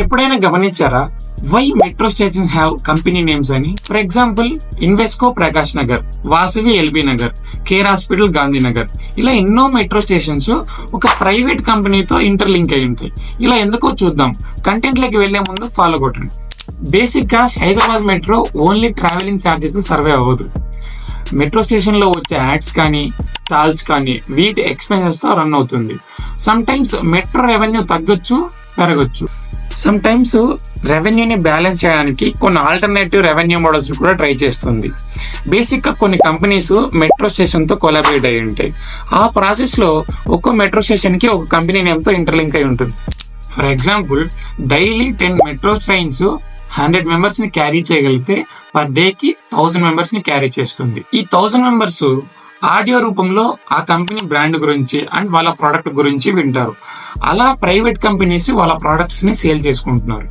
ఎప్పుడైనా గమనించారా why metro station have company names అని? For example Invesco Prakash Nagar, Vasavi LB Nagar, care hospital Gandhinagar, ఇలా ఎన్నో మెట్రో స్టేషన్స్ ఒక ప్రైవేట్ కంపెనీతో ఇంటర్లింక్ అయి ఉంటాయి. ఇలా ఎందుకో చూద్దాం. కంటెంట్ లోకి వెళ్లే ముందు ఫాలో కొట్టండి. బేసిక్ గా Hyderabad metro only travelling charges survey అవ్వదు. మెట్రో స్టేషన్ లో వచ్చే యాడ్స్ కానీ టాల్స్ కానీ వీటి ఎక్స్పెన్సెస్ తో రన్ అవుతుంది. సమ్ టైమ్స్ మెట్రో రెవెన్యూ తగ్గొచ్చు, పెరగొచ్చు. సమ్ టైమ్స్ రెవెన్యూని బ్యాలెన్స్ చేయడానికి కొన్ని ఆల్టర్నేటివ్ రెవెన్యూ మోడల్స్ కూడా ట్రై చేస్తుంది. బేసిక్ గా కొన్ని కంపెనీస్ మెట్రో స్టేషన్ తో కొలాబరేట్ అయి ఉంటాయి. ఆ ప్రాసెస్ లో ఒక్కో మెట్రో స్టేషన్ కి ఒక కంపెనీ నేమ్ తో ఇంటర్లింక్ అయి ఉంటుంది. For example daily 10 metro trains 100 members ని క్యారీ చేయగలిగితే పర్ డే కి 1000 మెంబర్స్ ని క్యారీ చేస్తుంది. ఈ 1000 మెంబర్స్ ఆడియో రూపంలో ఆ కంపెనీ బ్రాండ్ గురించి అండ్ వాళ్ళ ప్రోడక్ట్ గురించి వింటారు. అలా ప్రైవేట్ కంపెనీస్ వాళ్ళ ప్రొడక్ట్స్ ని సేల్ చేసుకుంటున్నారు.